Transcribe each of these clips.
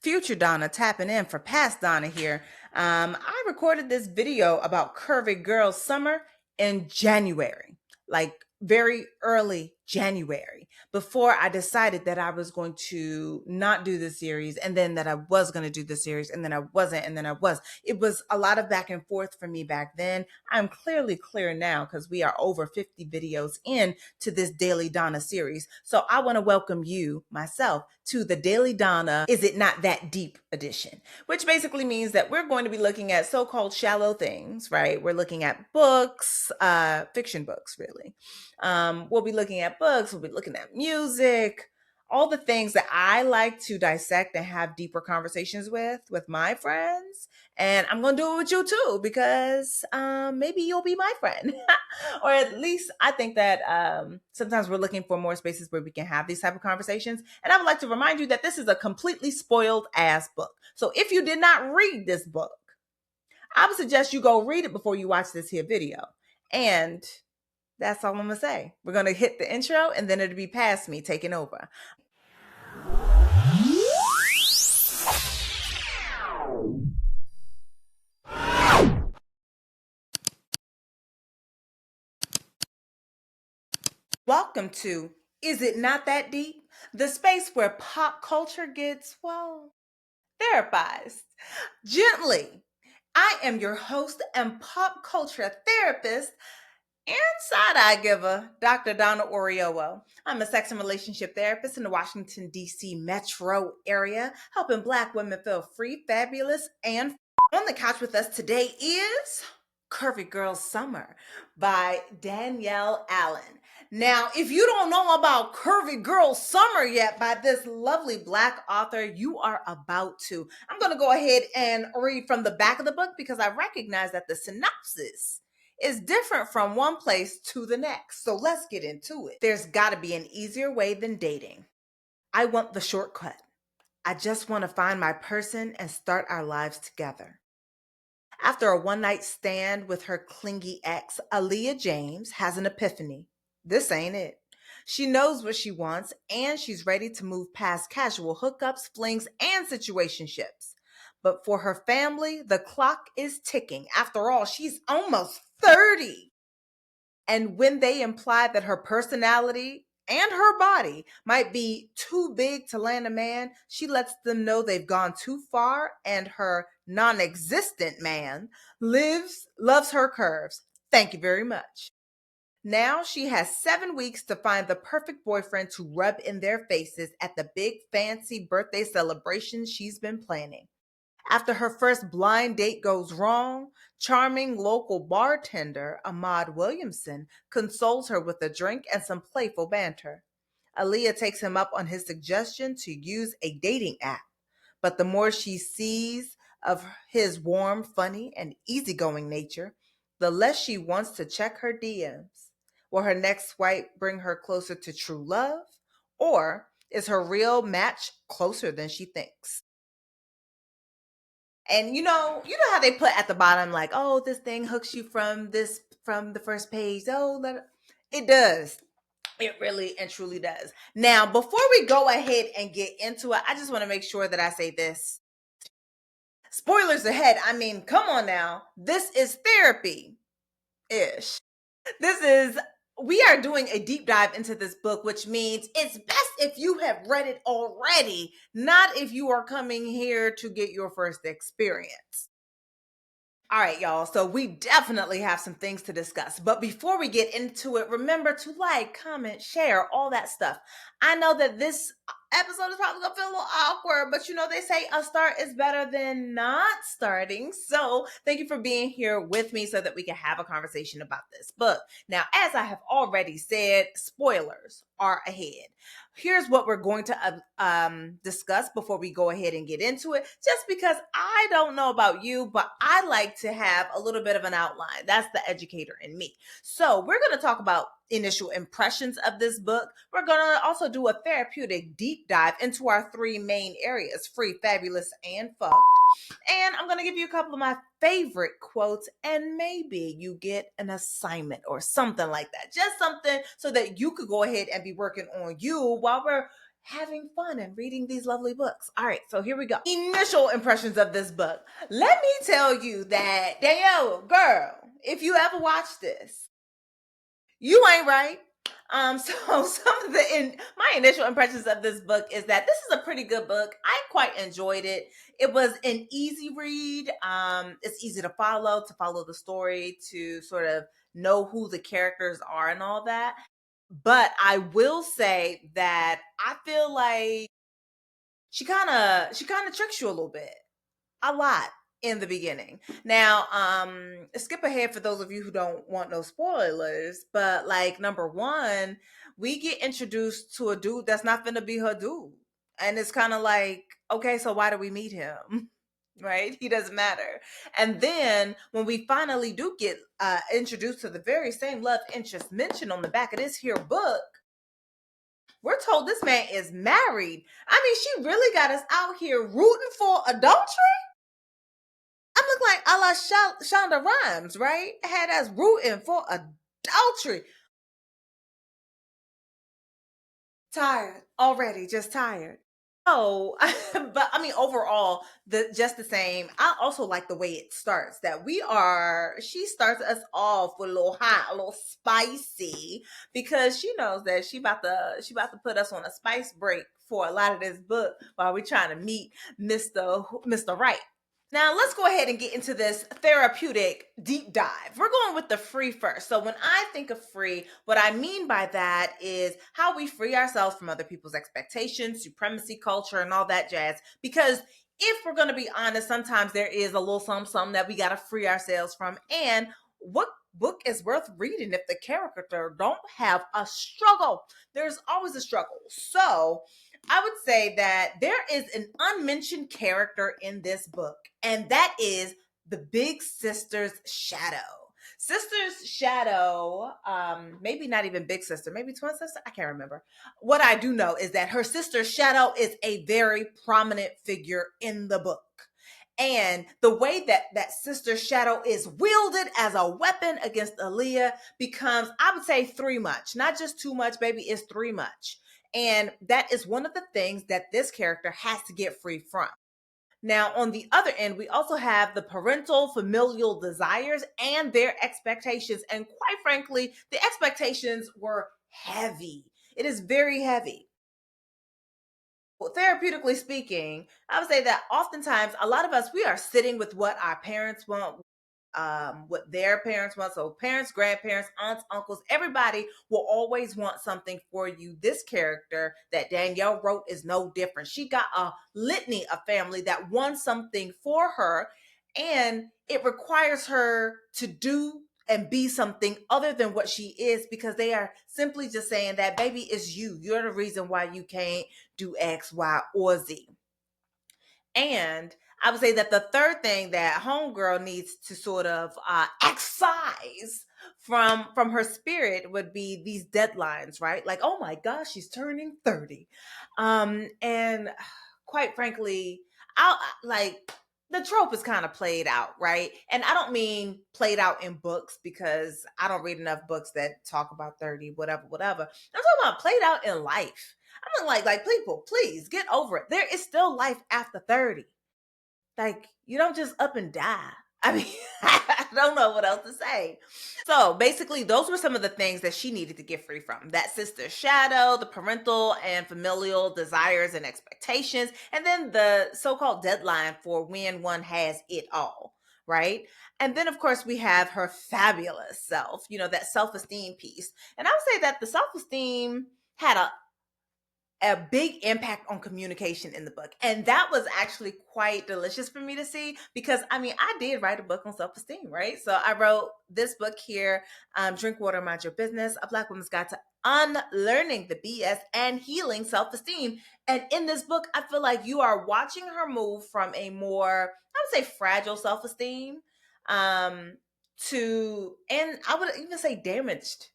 Future Donna tapping in for past Donna here. I recorded this video about Curvy Girl Summer in January, like very early January, before I decided that I was going to not do the series, and then that I was going to do the series, and then I wasn't, and then I was. It was a lot of back and forth for me back then. I'm clearly clear now because we are over 50 videos in to this Daily Donna series. So I want to welcome you, myself, to the Daily Donna Is It Not That Deep edition, which basically means that we're going to be looking at so-called shallow things, right? We're looking at books, fiction books, really. We'll be looking at books, we'll be looking at music, all the things that I like to dissect and have deeper conversations with my friends. And I'm going to do it with you too, because maybe you'll be my friend. Or at least I think that sometimes we're looking for more spaces where we can have these type of conversations. And I would like to remind you that this is a completely spoiled ass book. So if you did not read this book, I would suggest you go read it before you watch this here video. And that's all I'm gonna say. We're gonna hit the intro and then it'll be past me taking over. Welcome to Is It Not That Deep? The space where pop culture gets, well, therapized. Gently. I am your host and pop culture therapist and side-eye giver, Dr. Donna Oriowo. I'm a sex and relationship therapist in the Washington, D.C. metro area, helping Black women feel free, fabulous, and on the couch with us today is Curvy Girl Summer by Danielle Allen. Now, if you don't know about Curvy Girl Summer yet by this lovely Black author, you are about to. I'm going to go ahead and read from the back of the book because I recognize that the synopsis is different from one place to the next. So let's get into it. There's got to be an easier way than dating. I want the shortcut. I just want to find my person and start our lives together. After a one-night stand with her clingy ex, Aaliyah James has an epiphany. This ain't it. She knows what she wants, and she's ready to move past casual hookups, flings, and situationships. But for her family, the clock is ticking. After all, she's almost 30. And when they imply that her personality and her body might be too big to land a man, she lets them know they've gone too far, and her non-existent man loves her curves. Thank you very much. Now she has 7 weeks to find the perfect boyfriend to rub in their faces at the big fancy birthday celebration she's been planning. After her first blind date goes wrong, charming local bartender Ahmad Williamson consoles her with a drink and some playful banter. Aaliyah takes him up on his suggestion to use a dating app, but the more she sees of his warm, funny, and easygoing nature, the less she wants to check her DMs. Will her next swipe bring her closer to true love? Or is her real match closer than she thinks? And you know how they put at the bottom, like, oh, this thing hooks you from the first page. It does. It really and truly does. Now, before we go ahead and get into it, I just want to make sure that I say this. Spoilers ahead. I mean, come on now. This is therapy ish. We are doing a deep dive into this book, which means it's best if you have read it already, not if you are coming here to get your first experience. All right, y'all. So we definitely have some things to discuss. But before we get into it, remember to like, comment, share, all that stuff. I know that this episode is probably going to feel a little awkward, but they say a start is better than not starting. So thank you for being here with me so that we can have a conversation about this book. Now, as I have already said, spoilers are ahead. Here's what we're going to discuss before we go ahead and get into it, just because I don't know about you, but I like to have a little bit of an outline. That's the educator in me. So we're going to talk about initial impressions of this book. We're going to also do a therapeutic deep dive into our three main areas: free, fabulous, and fucked. And I'm going to give you a couple of my favorite quotes, and maybe you get an assignment or something like that. Just something so that you could go ahead and be working on you while we're having fun and reading these lovely books. All right, so here we go. Initial impressions of this book. Let me tell you that, Danielle, girl, if you ever watch this, you ain't right. So some of my initial impressions of this book is that this is a pretty good book. I quite enjoyed it. It was an easy read. It's easy to follow the story, to sort of know who the characters are and all that. But I will say that I feel like she kind of tricks you a little bit, a lot, in the beginning. Now, skip ahead for those of you who don't want no spoilers, but like, number one, we get introduced to a dude that's not gonna be her dude. And it's kind of like, okay, so why do we meet him? Right? He doesn't matter. And then when we finally do get introduced to the very same love interest mentioned on the back of this here book, we're told this man is married. I mean, she really got us out here rooting for adultery. I'm looking like a la Shonda Rhimes, right? Had us rooting for adultery. Tired already, just tired. Oh, but I mean, overall, just the same. I also like the way it starts. That she starts us off with a little hot, a little spicy, because she knows that she about to put us on a spice break for a lot of this book while we're trying to meet Mr. Right. Now, let's go ahead and get into this therapeutic deep dive. We're going with the free first. So, when I think of free, what I mean by that is how we free ourselves from other people's expectations, supremacy culture, and all that jazz. Because if we're going to be honest, sometimes there is a little something that we got to free ourselves from. And what book is worth reading if the character don't have a struggle? There's always a struggle. So, I would say that there is an unmentioned character in this book, and that is the big sister's shadow. Sister's shadow, maybe not even big sister, maybe twin sister. I can't remember. What I do know is that her sister's shadow is a very prominent figure in the book. And the way that that sister's shadow is wielded as a weapon against Aaliyah becomes, I would say, three much. Not just too much, baby, it's three much. And that is one of the things that this character has to get free from. Now, on the other end, we also have the parental familial desires and their expectations. And quite frankly, the expectations were heavy. It is very heavy. Well, therapeutically speaking, I would say that oftentimes a lot of us, we are sitting with what our parents want, what their parents want. So parents, grandparents, aunts, uncles, everybody will always want something for you. This character that Danielle wrote is no different. She got a litany of family that wants something for her, and it requires her to do and be something other than what she is, because they are simply just saying that, baby, is you. You're the reason why you can't do X, Y, or Z. And I would say that the third thing that homegirl needs to sort of excise from her spirit would be these deadlines, right? Like, oh my gosh, she's turning 30. And quite frankly, I like, the trope is kind of played out, right? And I don't mean played out in books, because I don't read enough books that talk about 30, whatever, whatever. I'm talking about played out in life. I'm like, people, please get over it. There is still life after 30. Like, you don't just up and die. I mean, I don't know what else to say. So basically, those were some of the things that she needed to get free from. That sister's shadow, the parental and familial desires and expectations, and then the so-called deadline for when one has it all, right? And then, of course, we have her fabulous self, that self-esteem piece. And I would say that the self-esteem had a big impact on communication in the book. And that was actually quite delicious for me to see, because I mean, I did write a book on self-esteem, right? So I wrote this book here, Drink Water, Mind Your Business, A Black Woman's Guide to Unlearning the BS and Healing Self-Esteem. And in this book, I feel like you are watching her move from a more, I would say, fragile self-esteem, and I would even say damaged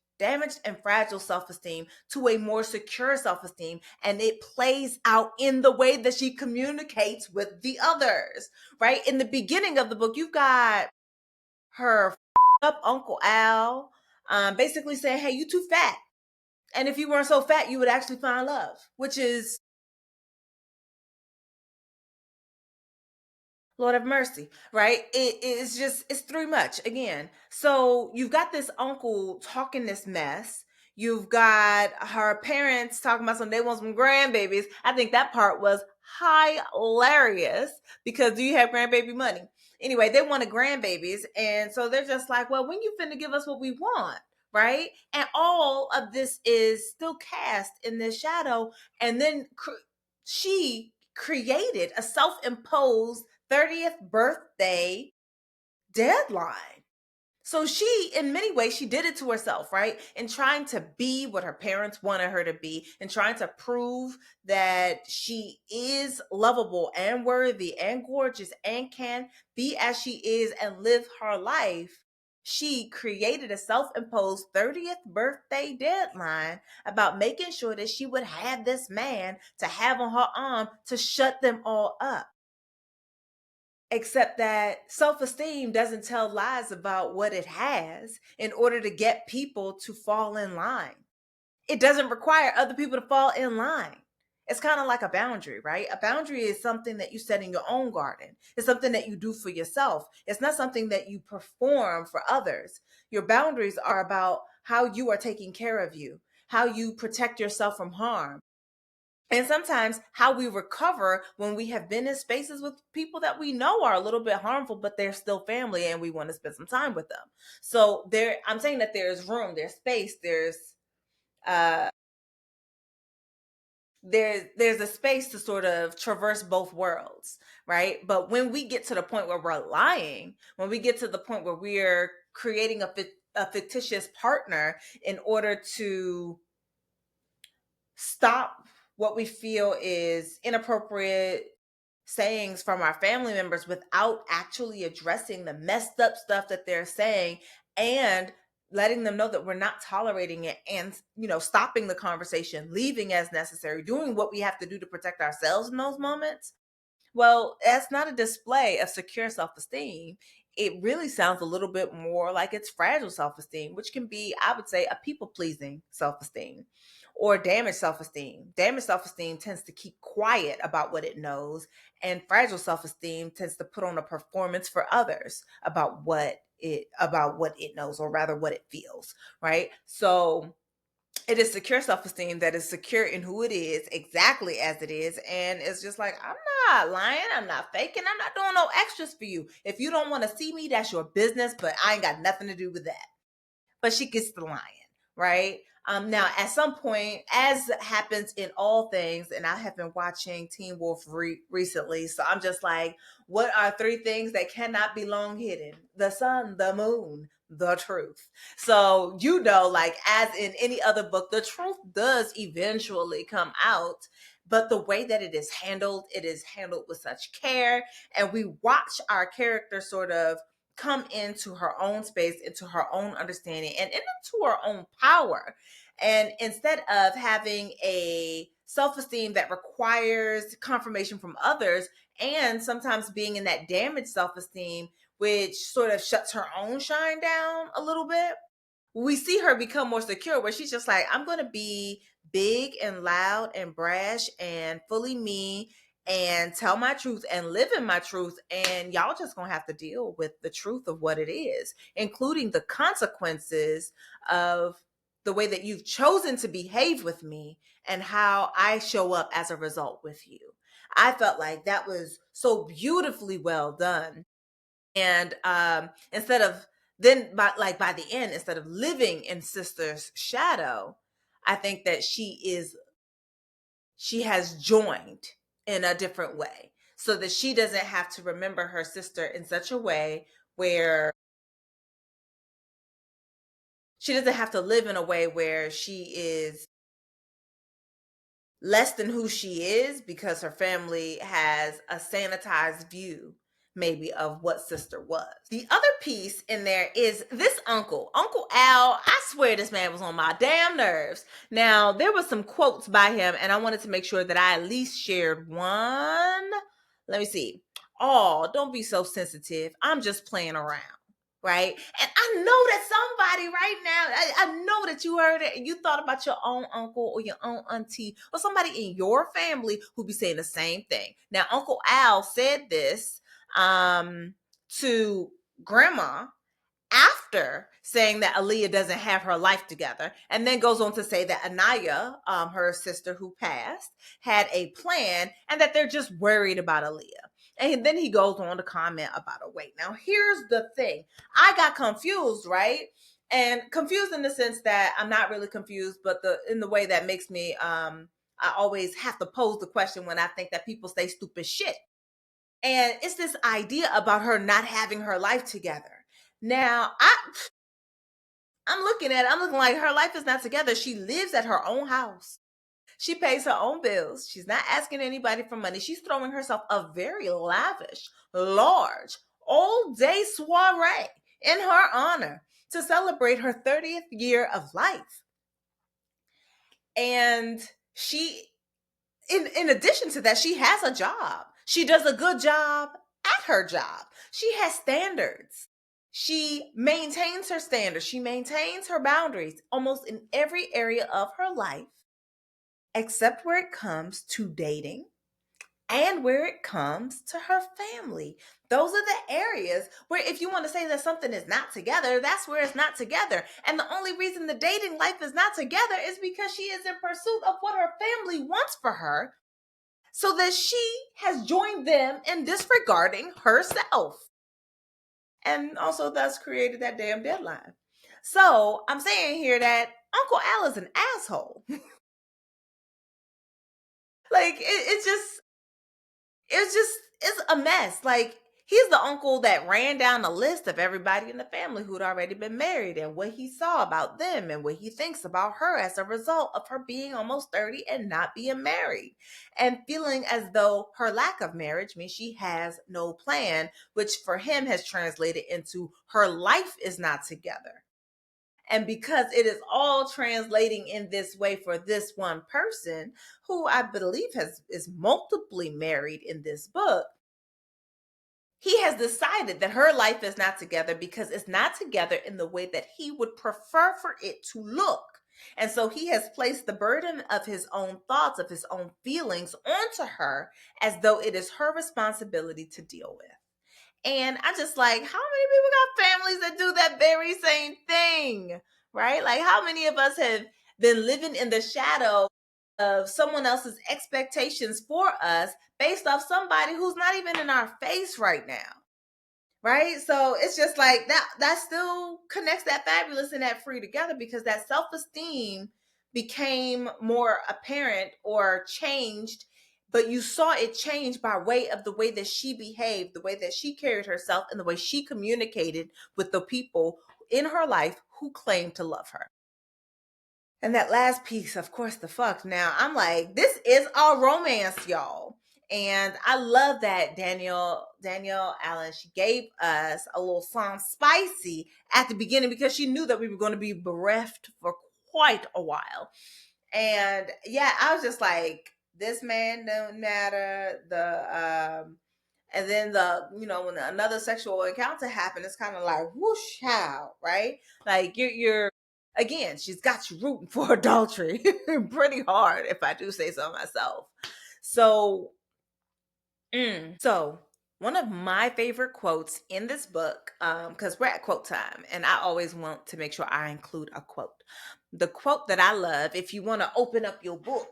and fragile self-esteem, to a more secure self-esteem. And it plays out in the way that she communicates with the others, right? In the beginning of the book, you've got her up Uncle Al, basically saying, hey, you too fat. And if you weren't so fat, you would actually find love, which is, Lord have mercy, right? It's just, it's too much again. So you've got this uncle talking this mess. You've got her parents talking about some, they want some grandbabies. I think that part was hilarious because do you have grandbaby money? Anyway, they wanted grandbabies. And so they're just like, well, when you finna give us what we want? Right. And all of this is still cast in this shadow. And then she created a self imposed 30th birthday deadline. So she, in many ways, she did it to herself, right? In trying to be what her parents wanted her to be, and trying to prove that she is lovable and worthy and gorgeous and can be as she is and live her life. She created a self imposed 30th birthday deadline about making sure that she would have this man to have on her arm to shut them all up. Except that self esteem doesn't tell lies about what it has in order to get people to fall in line. It doesn't require other people to fall in line. It's kind of like a boundary, right? A boundary is something that you set in your own garden. It's something that you do for yourself. It's not something that you perform for others. Your boundaries are about how you are taking care of you, how you protect yourself from harm, and sometimes how we recover when we have been in spaces with people that we know are a little bit harmful, but they're still family and we want to spend some time with them. So there, I'm saying that there's room, there's space, uh there's a space to sort of traverse both worlds, right? But when we get to the point where we're lying, when we get to the point where we're creating a fictitious partner in order to stop what we feel is inappropriate sayings from our family members without actually addressing the messed up stuff that they're saying and letting them know that we're not tolerating it, and stopping the conversation, leaving as necessary, doing what we have to do to protect ourselves in those moments. Well, that's not a display of secure self-esteem. It really sounds a little bit more like it's fragile self-esteem, which can be, I would say, a people-pleasing self-esteem or damaged self-esteem. Damaged self-esteem tends to keep quiet about what it knows, and fragile self-esteem tends to put on a performance for others about what it knows, or rather what it feels, right? So it is secure self-esteem that is secure in who it is exactly as it is, and it's just like, I'm not lying, I'm not faking, I'm not doing no extras for you. If you don't want to see me, that's your business, but I ain't got nothing to do with that. But she gets the lion, right? Now, at some point, as happens in all things, and I have been watching Teen Wolf recently, so I'm just like, what are three things that cannot be long hidden? The sun, the moon, the truth. So, like as in any other book, the truth does eventually come out. But the way that it is handled with such care. And we watch our character sort of come into her own space, into her own understanding, and into her own power. And instead of having a self-esteem that requires confirmation from others, and sometimes being in that damaged self-esteem, which sort of shuts her own shine down a little bit, we see her become more secure, where she's just like, I'm going to be big and loud and brash and fully me and tell my truth and live in my truth. And y'all just going to have to deal with the truth of what it is, including the consequences of the way that you've chosen to behave with me and how I show up as a result with you. I felt like that was so beautifully well done. And instead of then by the end, instead of living in sister's shadow, I think that she has joined in a different way, so that she doesn't have to remember her sister in such a way where she doesn't have to live in a way where she is less than who she is because her family has a sanitized view maybe of what sister was. The other piece in there is this Uncle Al. I swear this man was on my damn nerves. Now, there was some quotes by him, and I wanted to make sure that I at least shared one. Let me see. Oh, don't be so sensitive. I'm just playing around. right? And I know that somebody right now, I know that you heard it and you thought about your own uncle or your own auntie or somebody in your family who be saying the same thing. Now, Uncle Al said this to grandma after saying that Aaliyah doesn't have her life together, and then goes on to say that Anaya, her sister who passed, had a plan and that they're just worried about Aaliyah. And then he goes on to comment about her weight. Now, here's the thing. I got confused, right? And confused in the sense that I'm not really confused, but in the way that makes me I always have to pose the question when I think that people say stupid shit. And it's this idea about her not having her life together. Now, I'm looking like her life is not together. She lives at her own house. She pays her own bills. She's not asking anybody for money. She's throwing herself a very lavish, large, all day soiree in her honor to celebrate her 30th year of life. And she, in addition to that, she has a job. She does a good job at her job. She has standards. She maintains her standards. She maintains her boundaries almost in every area of her life, except where it comes to dating and where it comes to her family. Those are the areas where, if you want to say that something is not together, that's where it's not together. And the only reason the dating life is not together is because she is in pursuit of what her family wants for her, so that she has joined them in disregarding herself. And also thus created that damn deadline. So I'm saying here that Uncle Al is an asshole. Like it's a mess. Like, he's the uncle that ran down a list of everybody in the family who'd already been married and what he saw about them and what he thinks about her as a result of her being almost 30 and not being married, and feeling as though her lack of marriage means she has no plan, which for him has translated into her life is not together. And because it is all translating in this way for this one person, who I believe is multiply married in this book, he has decided that her life is not together because it's not together in the way that he would prefer for it to look. And so he has placed the burden of his own thoughts, of his own feelings onto her, as though it is her responsibility to deal with. And I just like, how many people got families that do that very same thing, right? Like, how many of us have been living in the shadow of someone else's expectations for us based off somebody who's not even in our face right now, right? So it's just like that still connects that fabulous and that free together, because that self-esteem became more apparent or changed, but you saw it change by way of the way that she behaved, the way that she carried herself, and the way she communicated with the people in her life who claimed to love her. And that last piece, of course, the fuck. Now, I'm like, this is a romance, y'all. And I love that Danielle Allen, she gave us a little song spicy at the beginning because she knew that we were going to be bereft for quite a while. And yeah, I was just like, this man don't matter. And then when another sexual encounter happened, it's kind of like whoosh, how, right? Like you're again, she's got you rooting for adultery pretty hard, if I do say so myself. So, so one of my favorite quotes in this book, because we're at quote time, and I always want to make sure I include a quote. The quote that I love, if you want to open up your book,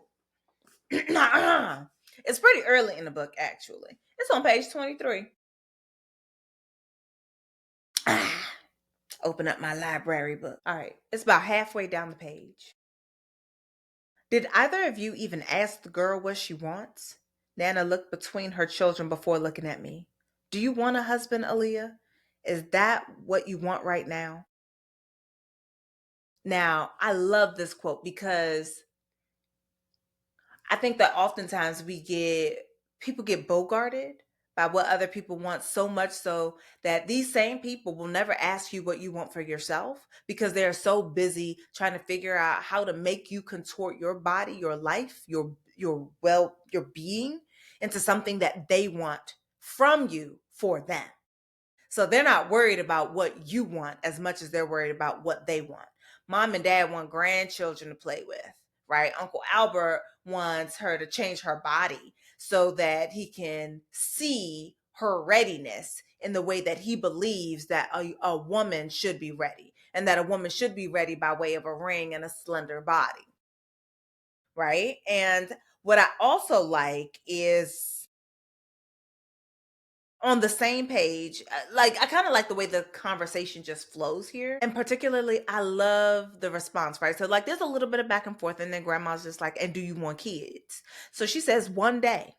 it's pretty early in the book, actually. It's on page 23. Open up my library book. All right, it's about halfway down the page. Did either of you even ask the girl what she wants? Nana looked between her children before looking at me. Do you want a husband, Aaliyah? Is that what you want right now? Now, I love this quote because I think that oftentimes people get bogarted by what other people want, so much so that these same people will never ask you what you want for yourself because they're so busy trying to figure out how to make you contort your body, your life, your being into something that they want from you for them. So they're not worried about what you want as much as they're worried about what they want. Mom and dad want grandchildren to play with, right? Uncle Albert wants her to change her body so that he can see her readiness in the way that he believes that a woman should be ready, and that a woman should be ready by way of a ring and a slender body, right? And what I also like is on the same page, like I kind of like the way the conversation just flows here. And particularly, I love the response, right? So, like, there's a little bit of back and forth, and then grandma's just like, and do you want kids? So she says, one day.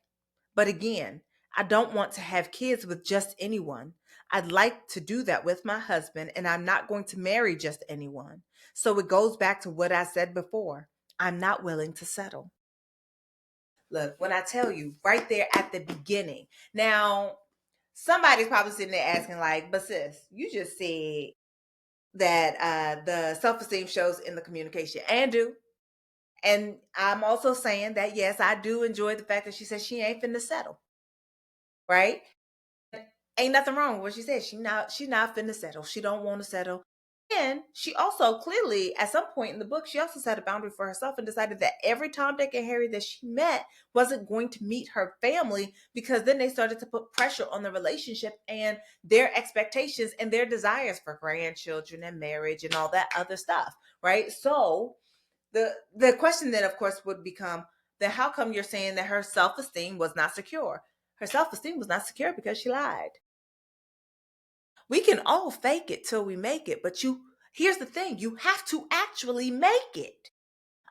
But again, I don't want to have kids with just anyone. I'd like to do that with my husband, and I'm not going to marry just anyone. So it goes back to what I said before. I'm not willing to settle. Look, when I tell you right there at the beginning. Now, somebody's probably sitting there asking, like, but sis, you just said that the self-esteem shows in the communication, and do. And I'm also saying that, yes, I do enjoy the fact that she says she ain't finna settle, right? Ain't nothing wrong with what she said. She not finna settle. She don't want to settle. And she also clearly, at some point in the book, she also set a boundary for herself and decided that every Tom, Dick, and Harry that she met wasn't going to meet her family, because then they started to put pressure on the relationship and their expectations and their desires for grandchildren and marriage and all that other stuff, right? So the question then, of course, would become, then how come you're saying that her self-esteem was not secure? Her self-esteem was not secure because she lied. We can all fake it till we make it, but here's the thing, you have to actually make it.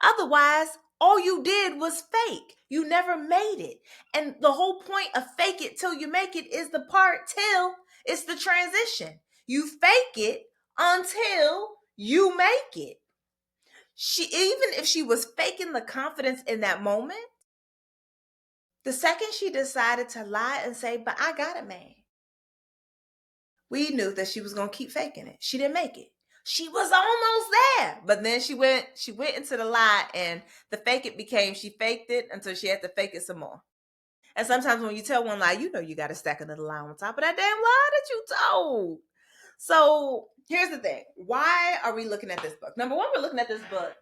Otherwise, all you did was fake. You never made it. And the whole point of fake it till you make it is the part till it's the transition. You fake it until you make it. Even if she was faking the confidence in that moment, the second she decided to lie and say, but I got it, man, we knew that she was going to keep faking it. She didn't make it. She was almost there, but then she went into the lie, and the fake it became she faked it until she had to fake it some more. And sometimes when you tell one lie, you know you got to stack another lie on top of that damn lie that you told. So here's the thing. Why are we looking at this book? Number one, we're looking at this book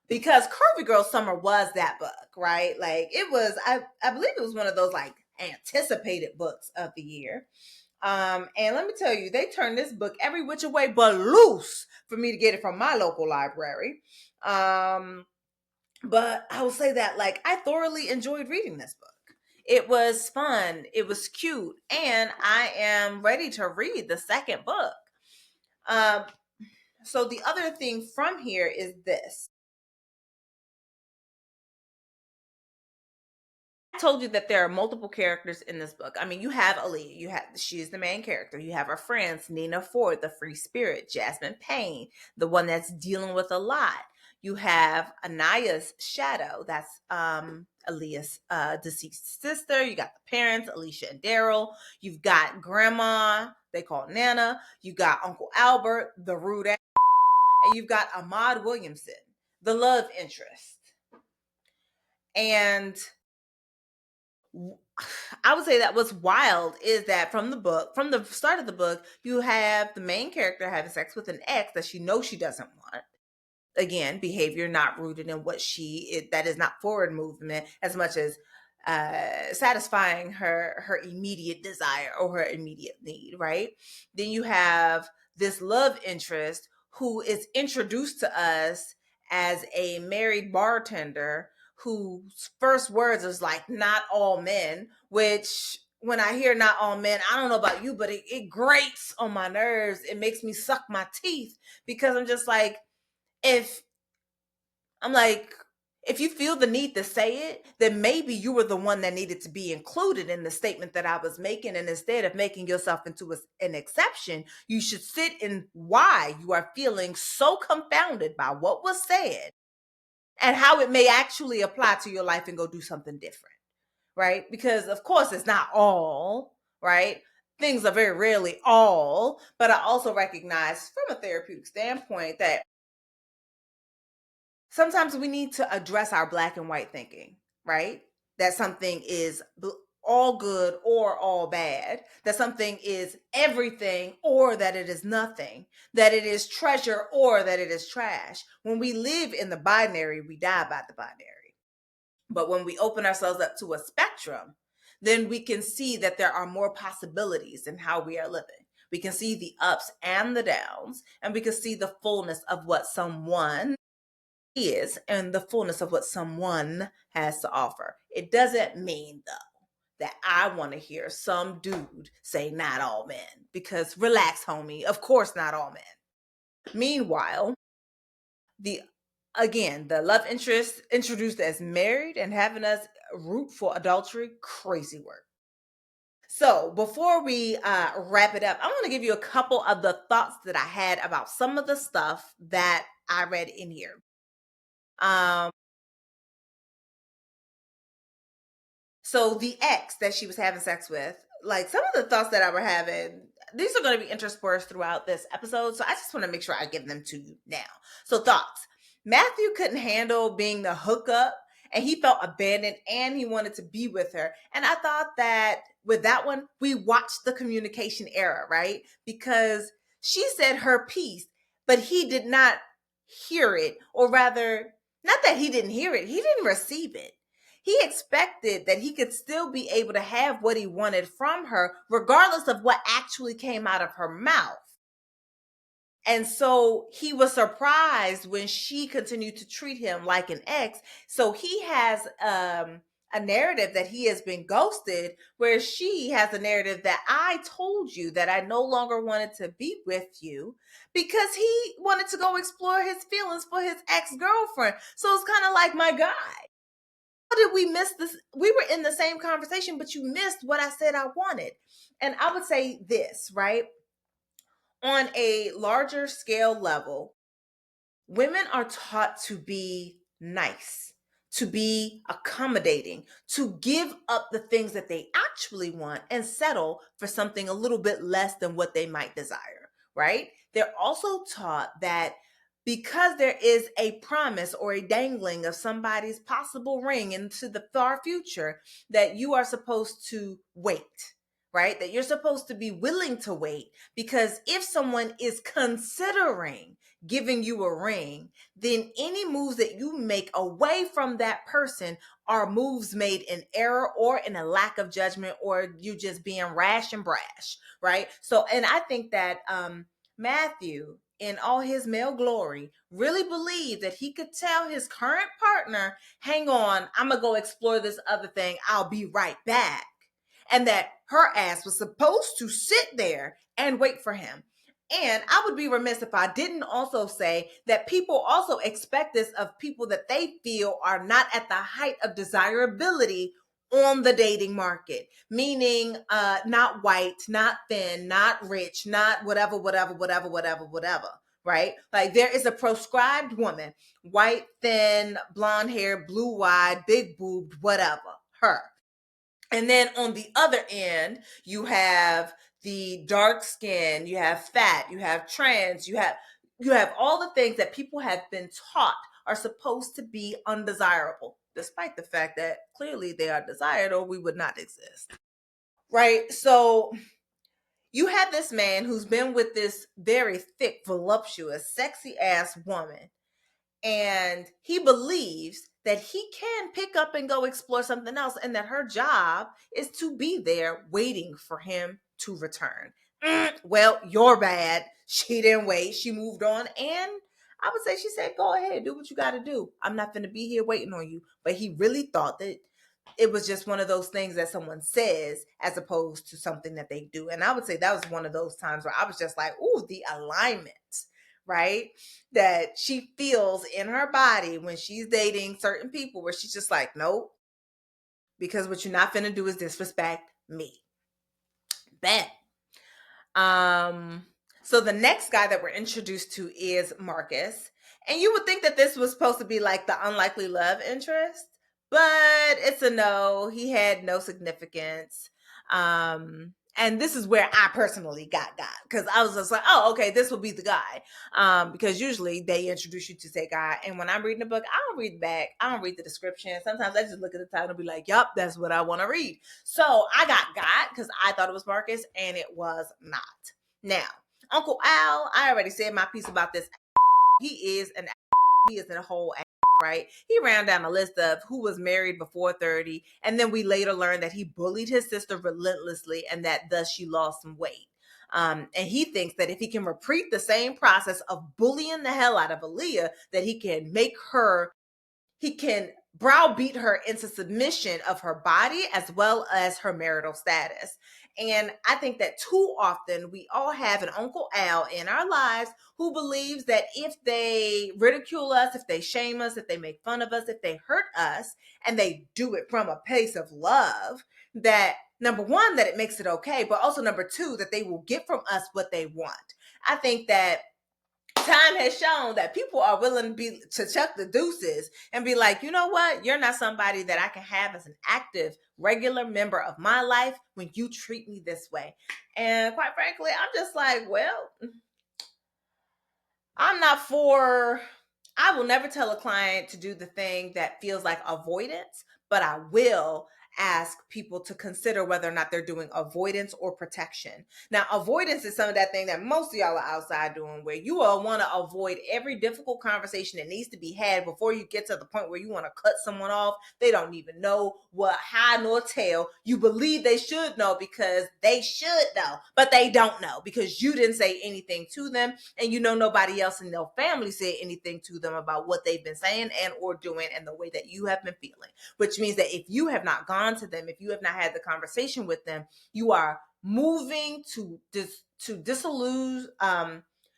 because Curvy Girl Summer was that book, right? Like, it was, I believe it was one of those like anticipated books of the year. And let me tell you, they turned this book every which way but loose for me to get it from my local library. But I will say that, like, I thoroughly enjoyed reading this book. It was fun, it was cute, and I am ready to read the second book. Um, so the other thing from here is this. I told you that there are multiple characters in this book. I mean, you have Aaliyah. She's the main character. You have her friends, Nina Ford, the free spirit, Jasmine Payne, the one that's dealing with a lot. You have Anaya's shadow, that's Aaliyah's deceased sister. You got the parents, Alicia and Daryl. You've got grandma, they call Nana. You got Uncle Albert, the rude ass, and you've got Ahmad Williamson, the love interest. And I would say that what's wild is that from the start of the book, you have the main character having sex with an ex that she knows she doesn't want. Again, behavior not rooted in that is not forward movement as much as satisfying her immediate desire or her immediate need, right? Then you have this love interest who is introduced to us as a married bartender whose first words is like, not all men, which when I hear not all men, I don't know about you, but it grates on my nerves. It makes me suck my teeth, because I'm just like, if I'm like, if you feel the need to say it, then maybe you were the one that needed to be included in the statement that I was making. And instead of making yourself into an exception, you should sit in why you are feeling so confounded by what was said and how it may actually apply to your life, and go do something different, right? Because, of course, it's not all, right? Things are very rarely all, but I also recognize from a therapeutic standpoint that sometimes we need to address our black and white thinking, right? That something is all good or all bad, that something is everything or that it is nothing, that it is treasure or that it is trash. When we live in the binary, we die by the binary. But when we open ourselves up to a spectrum, then we can see that there are more possibilities in how we are living. We can see the ups and the downs, and we can see the fullness of what someone is and the fullness of what someone has to offer. It doesn't mean, though, that I want to hear some dude say not all men, because relax, homie. Of course, not all men. Meanwhile, the the love interest introduced as married and having us root for adultery, crazy work. So before we wrap it up, I want to give you a couple of the thoughts that I had about some of the stuff that I read in here. Um, So the ex that she was having sex with, like some of the thoughts that I were having, these are going to be interspersed throughout this episode. So I just want to make sure I give them to you now. So thoughts. Matthew couldn't handle being the hookup and he felt abandoned and he wanted to be with her. And I thought that with that one, we watched the communication error, right? Because she said her piece, but he did not hear it, or rather, not that he didn't hear it, he didn't receive it. He expected that he could still be able to have what he wanted from her, regardless of what actually came out of her mouth. And so he was surprised when she continued to treat him like an ex. So he has a narrative that he has been ghosted, where she has a narrative that I told you that I no longer wanted to be with you because he wanted to go explore his feelings for his ex-girlfriend. So it's kind of like, my God, how did we miss this? We were in the same conversation, but you missed what I said I wanted. And I would say this, right? On a larger scale level, women are taught to be nice, to be accommodating, to give up the things that they actually want and settle for something a little bit less than what they might desire, right? They're also taught that because there is a promise or a dangling of somebody's possible ring into the far future, that you are supposed to wait, right? That you're supposed to be willing to wait, because if someone is considering giving you a ring, then any moves that you make away from that person are moves made in error or in a lack of judgment, or you just being rash and brash, right? So, and I think that Matthew, in all his male glory, really believed that he could tell his current partner, hang on, I'm gonna go explore this other thing, I'll be right back. And that her ass was supposed to sit there and wait for him. And I would be remiss if I didn't also say that people also expect this of people that they feel are not at the height of desirability on the dating market, meaning not white, not thin, not rich, not whatever, right? Like there is a proscribed woman, white, thin, blonde hair, blue eyed, big boobed, whatever, her. And then on the other end, you have the dark skin, you have fat, you have trans, you have all the things that people have been taught are supposed to be undesirable, despite the fact that clearly they are desired or we would not exist. Right? So you have this man who's been with this very thick, voluptuous, sexy ass woman, and he believes that he can pick up and go explore something else, and that her job is to be there waiting for him to return. Well, you're bad. She didn't wait. She moved on. And I would say she said, go ahead, do what you got to do. I'm not going to be here waiting on you. But he really thought that it was just one of those things that someone says as opposed to something that they do. And I would say that was one of those times where I was just like, ooh, the alignment, right? That she feels in her body when she's dating certain people, where she's just like, nope, because what you're not finna do is disrespect me. Bet. So the next guy that we're introduced to is Marcus. And you would think that this was supposed to be like the unlikely love interest, but it's a no. He had no significance. And this is where I personally got because I was just like, oh, okay, this will be the guy. Because usually they introduce you to say guy. And when I'm reading the book, I don't read back. I don't read the description. Sometimes I just look at the title and be like, yup, that's what I want to read. So I got God because I thought it was Marcus and it was not. Now, Uncle Al, I already said my piece about this. He is a whole right? He ran down a list of who was married before 30, and then we later learned that he bullied his sister relentlessly and that thus she lost some weight. And he thinks that if he can repeat the same process of bullying the hell out of Aaliyah, that he can browbeat her into submission of her body as well as her marital status. And I think that too often we all have an Uncle Al in our lives who believes that if they ridicule us, if they shame us, if they make fun of us, if they hurt us, and they do it from a place of love, that number one, that it makes it okay, but also number two, that they will get from us what they want. I think that time has shown that people are willing to chuck the deuces and be like, you know what? You're not somebody that I can have as an active, regular member of my life when you treat me this way. And quite frankly, I'm just like, well, I will never tell a client to do the thing that feels like avoidance, but I will ask people to consider whether or not they're doing avoidance or protection. Now, avoidance is some of that thing that most of y'all are outside doing, where you all want to avoid every difficult conversation that needs to be had before you get to the point where you want to cut someone off. They don't even know what high nor tail. You believe they should know because they should know, but they don't know because you didn't say anything to them, and you know nobody else in their family said anything to them about what they've been saying and or doing and the way that you have been feeling, which means that if you have not gone to them, if you have not had the conversation with them, you are moving to disillusion.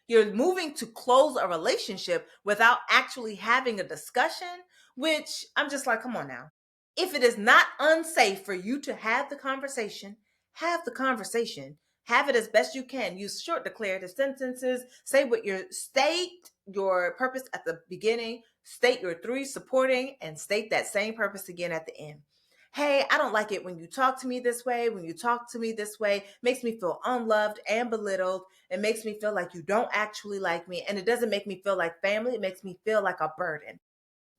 You're moving to close a relationship without actually having a discussion, which I'm just like, come on now. If it is not unsafe for you to have the conversation, have the conversation. Have it as best you can. Use short declarative sentences. State your purpose at the beginning, state your three supporting, and state that same purpose again at the end. Hey, I don't like it when you talk to me this way. When you talk to me this way, makes me feel unloved and belittled. It makes me feel like you don't actually like me. And it doesn't make me feel like family. It makes me feel like a burden.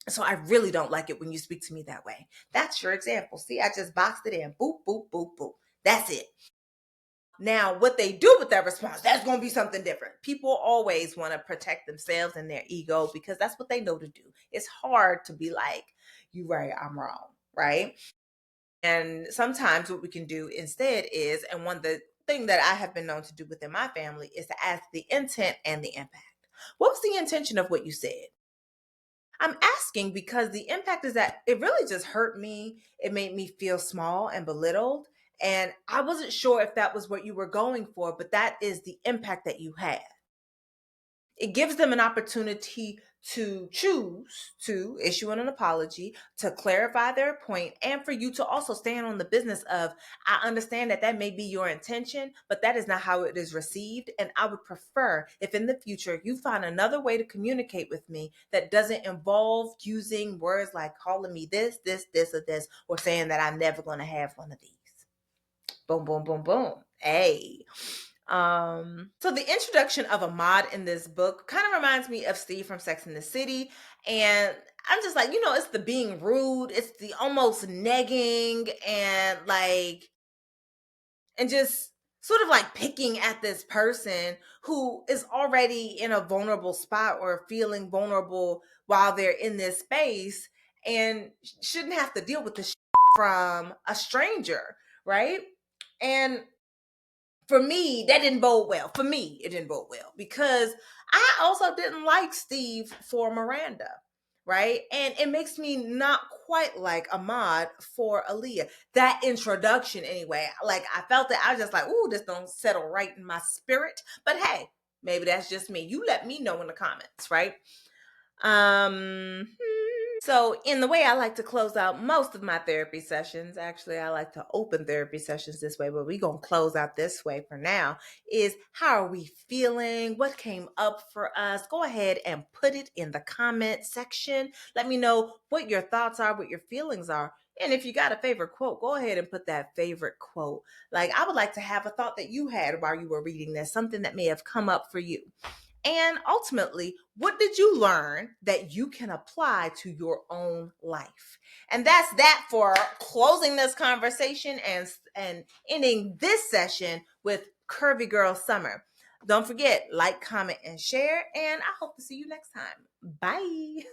So I really don't like it when you speak to me that way. That's your example. See, I just boxed it in. Boop, boop, boop, boop. That's it. Now, what they do with that response, that's going to be something different. People always want to protect themselves and their ego because that's what they know to do. It's hard to be like, you right, I'm wrong, right? And sometimes what we can do instead is, and one of the thing that I have been known to do within my family is to ask the intent and the impact. What was the intention of what you said? I'm asking because the impact is that it really just hurt me. It made me feel small and belittled. And I wasn't sure if that was what you were going for, but that is the impact that you had. It gives them an opportunity to choose to issue an apology, to clarify their point, and for you to also stand on the business of, I understand that that may be your intention, but that is not how it is received. And I would prefer if in the future you find another way to communicate with me that doesn't involve using words like calling me this, or this, or saying that I'm never going to have one of these. Boom, boom, boom, boom. Hey. So the introduction of Ahmad in this book kind of reminds me of Steve from Sex and the City. And I'm just like, it's the being rude, it's the almost negging and just sort of like picking at this person who is already in a vulnerable spot or feeling vulnerable while they're in this space and shouldn't have to deal with the from a stranger, right? And for me, that didn't bode well. For me, it didn't bode well because I also didn't like Steve for Miranda, right? And it makes me not quite like Ahmad for Aaliyah. That introduction, anyway, like I felt that I was just like, ooh, this don't settle right in my spirit. But hey, maybe that's just me. You let me know in the comments, right? So in the way I like to close out most of my therapy sessions, actually I like to open therapy sessions this way, but we're going to close out this way for now, is how are we feeling? What came up for us? Go ahead and put it in the comment section. Let me know what your thoughts are, what your feelings are. And if you got a favorite quote, go ahead and put that favorite quote. Like, I would like to have a thought that you had while you were reading this, something that may have come up for you. And ultimately, what did you learn that you can apply to your own life? And that's that for closing this conversation and ending this session with Curvy Girl Summer. Don't forget, like, comment, and share. And I hope to see you next time. Bye.